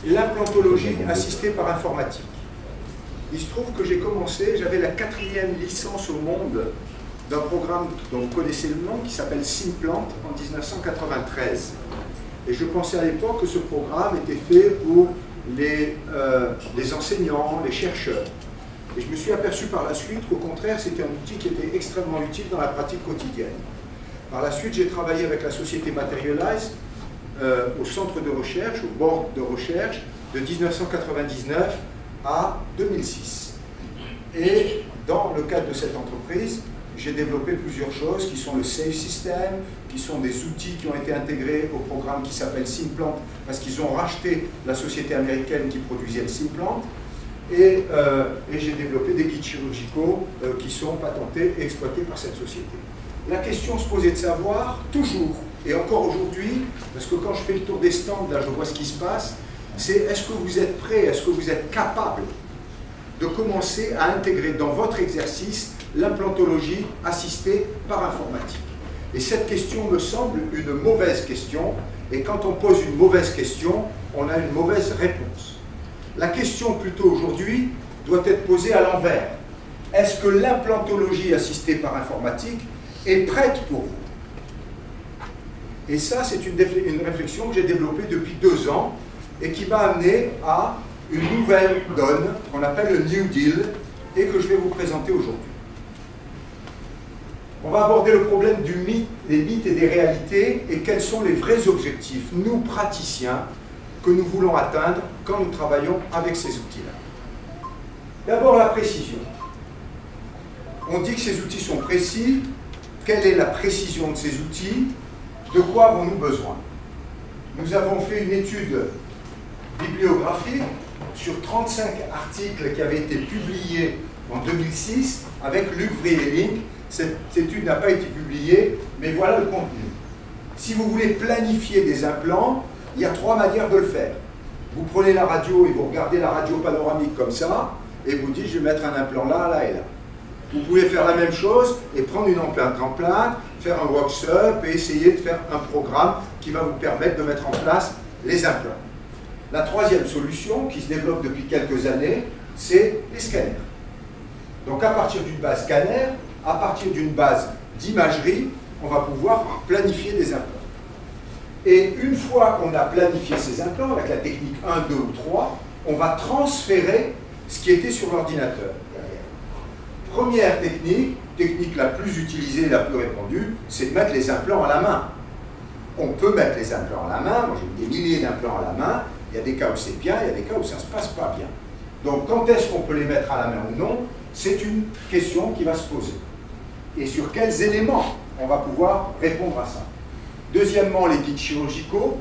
l'implantologie assistée par informatique. Il se trouve que j'ai commencé, j'avais la 4e licence au monde d'un programme dont vous connaissez le nom, qui s'appelle Simplant, en 1993. Et je pensais à l'époque que ce programme était fait pour les enseignants, les chercheurs. Et je me suis aperçu par la suite qu'au contraire, c'était un outil qui était extrêmement utile dans la pratique quotidienne. Par la suite, j'ai travaillé avec la société Materialize au centre de recherche, au board de recherche, de 1999 à 2006. Et dans le cadre de cette entreprise, j'ai développé plusieurs choses qui sont le Safe System, qui sont des outils qui ont été intégrés au programme qui s'appelle Simplant, parce qu'ils ont racheté la société américaine qui produisait le Simplant. Et j'ai développé des guides chirurgicaux qui sont patentés et exploités par cette société. La question se posait de savoir, toujours, et encore aujourd'hui, parce que quand je fais le tour des stands, là je vois ce qui se passe, c'est est-ce que vous êtes prêt, est-ce que vous êtes capable de commencer à intégrer dans votre exercice l'implantologie assistée par informatique. Et cette question me semble une mauvaise question, et quand on pose une mauvaise question, on a une mauvaise réponse. La question plutôt aujourd'hui doit être posée à l'envers. Est-ce que l'implantologie assistée par informatique est prête pour vous? Et ça, c'est une réflexion que j'ai développée depuis 2 ans et qui m'a amené à une nouvelle donne qu'on appelle le New Deal et que je vais vous présenter aujourd'hui. On va aborder le problème du mythe, des mythes et des réalités et quels sont les vrais objectifs, nous praticiens, que nous voulons atteindre quand nous travaillons avec ces outils-là. D'abord la précision. On dit que ces outils sont précis. Quelle est la précision de ces outils? De quoi avons-nous besoin? Nous avons fait une étude bibliographique sur 35 articles qui avaient été publiés en 2006 avec Luc Vrieling. Cette étude n'a pas été publiée, mais voilà le contenu. Si vous voulez planifier des implants, il y a 3 manières de le faire. Vous prenez la radio et vous regardez la radio panoramique comme ça, et vous dites je vais mettre un implant là, là et là. Vous pouvez faire la même chose et prendre une empreinte en plainte, faire un workshop et essayer de faire un programme qui va vous permettre de mettre en place les implants. La 3e solution, qui se développe depuis quelques années, c'est les scanners. Donc à partir d'une base scanner, à partir d'une base d'imagerie, on va pouvoir planifier des implants. Et une fois qu'on a planifié ces implants, avec la technique 1, 2 ou 3, on va transférer ce qui était sur l'ordinateur. Première technique, technique la plus utilisée, la plus répandue, c'est de mettre les implants à la main. On peut mettre les implants à la main, moi j'ai des milliers d'implants à la main, il y a des cas où c'est bien, il y a des cas où ça ne se passe pas bien. Donc quand est-ce qu'on peut les mettre à la main ou non, c'est une question qui va se poser. Et sur quels éléments on va pouvoir répondre à ça. Deuxièmement, les guides chirurgicaux,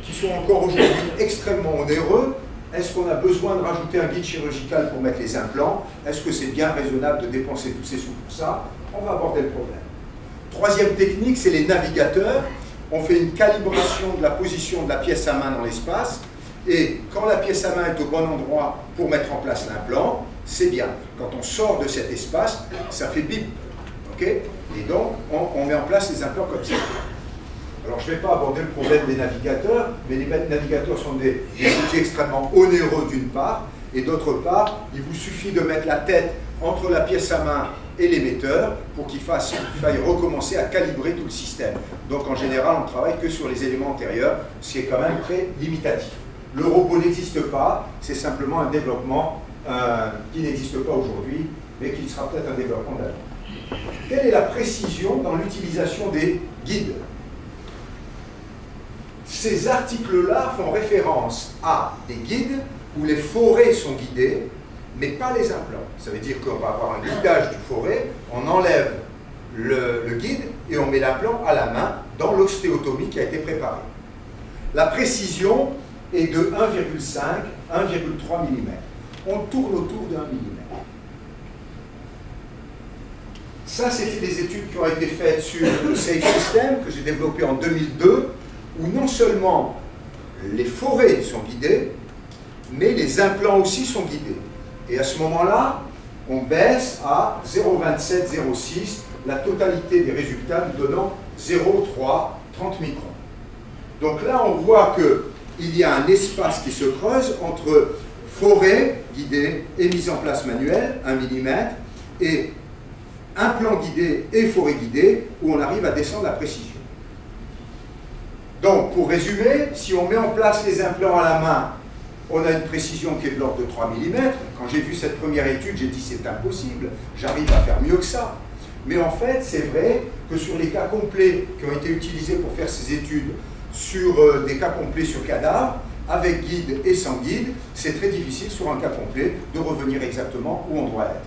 qui sont encore aujourd'hui extrêmement onéreux. Est-ce qu'on a besoin de rajouter un guide chirurgical pour mettre les implants? Est-ce que c'est bien raisonnable de dépenser tous ces sous pour ça? On va aborder le problème. 3e technique, c'est les navigateurs. On fait une calibration de la position de la pièce à main dans l'espace. Et quand la pièce à main est au bon endroit pour mettre en place l'implant, c'est bien. Quand on sort de cet espace, ça fait bip. Okay? Et donc, on met en place les implants comme ça. Alors, je ne vais pas aborder le problème des navigateurs, mais les navigateurs sont des outils extrêmement onéreux d'une part, et d'autre part, il vous suffit de mettre la tête entre la pièce à main et l'émetteur pour qu'il faille recommencer à calibrer tout le système. Donc, en général, on ne travaille que sur les éléments antérieurs, ce qui est quand même très limitatif. Le robot n'existe pas, c'est simplement un développement qui n'existe pas aujourd'hui, mais qui sera peut-être un développement d'avenir. Quelle est la précision dans l'utilisation des guides? Ces articles-là font référence à des guides où les forêts sont guidées, mais pas les implants. Ça veut dire qu'on va avoir un guidage du forêt, on enlève le guide et on met l'implant à la main dans l'ostéotomie qui a été préparée. La précision est de 1,5, 1,3 mm. On tourne autour de 1 mm. Ça, c'était des études qui ont été faites sur le Safe System, que j'ai développé en 2002, où non seulement les forêts sont guidées, mais les implants aussi sont guidés. Et à ce moment-là, on baisse à 0,27, 0,6, la totalité des résultats nous donnant 0,3, 30 microns. Donc là, on voit que il y a un espace qui se creuse entre forêt guidée et mise en place manuelle, 1 mm, et implant guidé et forêt guidée, où on arrive à descendre la précision. Donc, pour résumer, si on met en place les implants à la main, on a une précision qui est de l'ordre de 3 mm. Quand j'ai vu cette première étude, j'ai dit c'est impossible, j'arrive à faire mieux que ça. Mais en fait, c'est vrai que sur les cas complets qui ont été utilisés pour faire ces études, sur des cas complets sur cadavres, avec guide et sans guide, c'est très difficile sur un cas complet de revenir exactement où on doit être.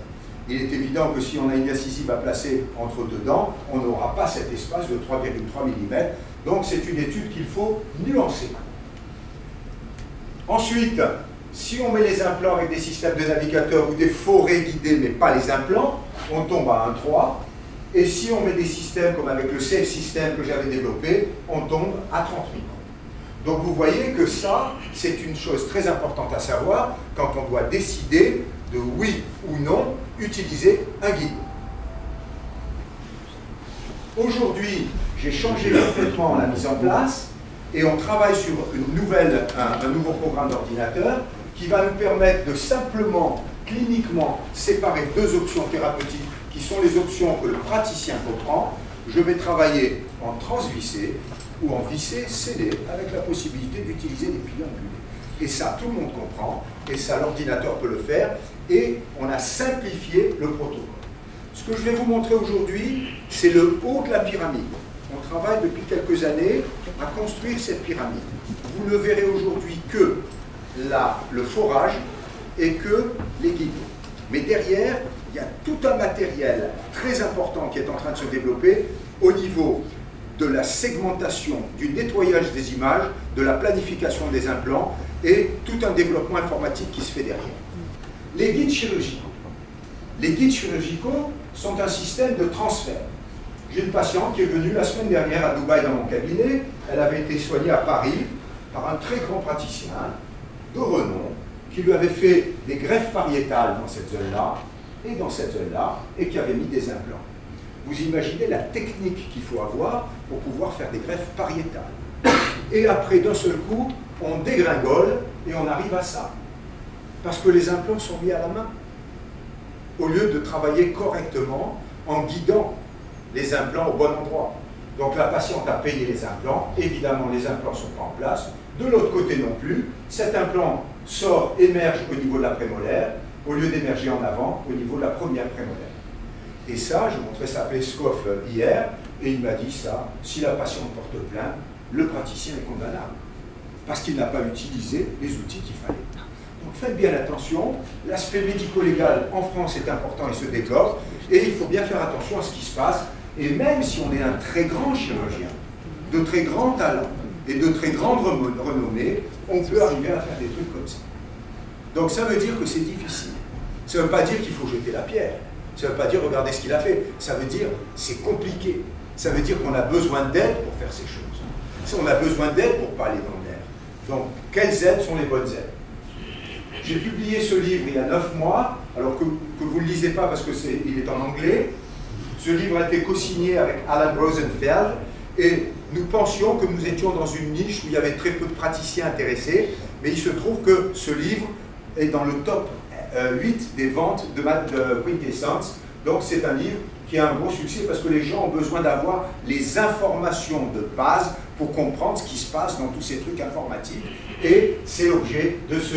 Il est évident que si on a une incisive à placer entre deux dents, on n'aura pas cet espace de 3,3 mm. Donc c'est une étude qu'il faut nuancer. Ensuite, si on met les implants avec des systèmes de navigateurs ou des forêts guidées, mais pas les implants, on tombe à 1,3. Et si on met des systèmes comme avec le Safe System que j'avais développé, on tombe à 30 microns. Donc vous voyez que ça, c'est une chose très importante à savoir quand on doit décider de oui ou non utiliser un guide. Aujourd'hui, j'ai changé complètement la mise en place et on travaille sur un nouveau programme d'ordinateur qui va nous permettre de simplement, cliniquement, séparer deux options thérapeutiques qui sont les options que le praticien comprend. Je vais travailler en transvissé ou en vissé scellé avec la possibilité d'utiliser des piliers angulés. Et ça, tout le monde comprend, et ça, l'ordinateur peut le faire, et on a simplifié le protocole. Ce que je vais vous montrer aujourd'hui, c'est le haut de la pyramide. On travaille depuis quelques années à construire cette pyramide. Vous ne verrez aujourd'hui que le forage et que les guides. Mais derrière, il y a tout un matériel très important qui est en train de se développer au niveau de la segmentation, du nettoyage des images, de la planification des implants et tout un développement informatique qui se fait derrière. Les guides chirurgicaux. Les guides chirurgicaux sont un système de transfert. J'ai une patiente qui est venue la semaine dernière à Dubaï dans mon cabinet. Elle avait été soignée à Paris par un très grand praticien de renom qui lui avait fait des greffes pariétales dans cette zone-là et dans cette zone-là et qui avait mis des implants. Vous imaginez la technique qu'il faut avoir pour pouvoir faire des greffes pariétales. Et après, d'un seul coup, on dégringole et on arrive à ça. Parce que les implants sont mis à la main. Au lieu de travailler correctement en guidant les implants au bon endroit. Donc la patiente a payé les implants. Évidemment, les implants ne sont pas en place. De l'autre côté non plus. Cet implant sort, émerge au niveau de la prémolaire, au lieu d'émerger en avant, au niveau de la première prémolaire. Et ça, je montrais ça à Peskov hier, et il m'a dit ça, si la patiente porte plainte, le praticien est condamnable, parce qu'il n'a pas utilisé les outils qu'il fallait. Donc faites bien attention, l'aspect médico-légal en France est important et se développe, et il faut bien faire attention à ce qui se passe, et même si on est un très grand chirurgien, de très grands talents, et de très grandes renommées, on peut arriver à faire des trucs comme ça. Donc ça veut dire que c'est difficile. Ça ne veut pas dire qu'il faut jeter la pierre. Ça ne veut pas dire regardez ce qu'il a fait. Ça veut dire c'est compliqué. Ça veut dire qu'on a besoin d'aide pour faire ces choses. On a besoin d'aide pour pas aller dans le nerf. Donc quelles aides sont les bonnes aides? J'ai publié ce livre il y a 9 mois, alors que vous ne le lisez pas parce qu'il est en anglais. Ce livre a été co-signé avec Alan Rosenfeld et nous pensions que nous étions dans une niche où il y avait très peu de praticiens intéressés, mais il se trouve que ce livre est dans le top 8 des ventes de Quintessence. Donc c'est un livre qui a un gros succès parce que les gens ont besoin d'avoir les informations de base pour comprendre ce qui se passe dans tous ces trucs informatiques. Et c'est l'objet de ce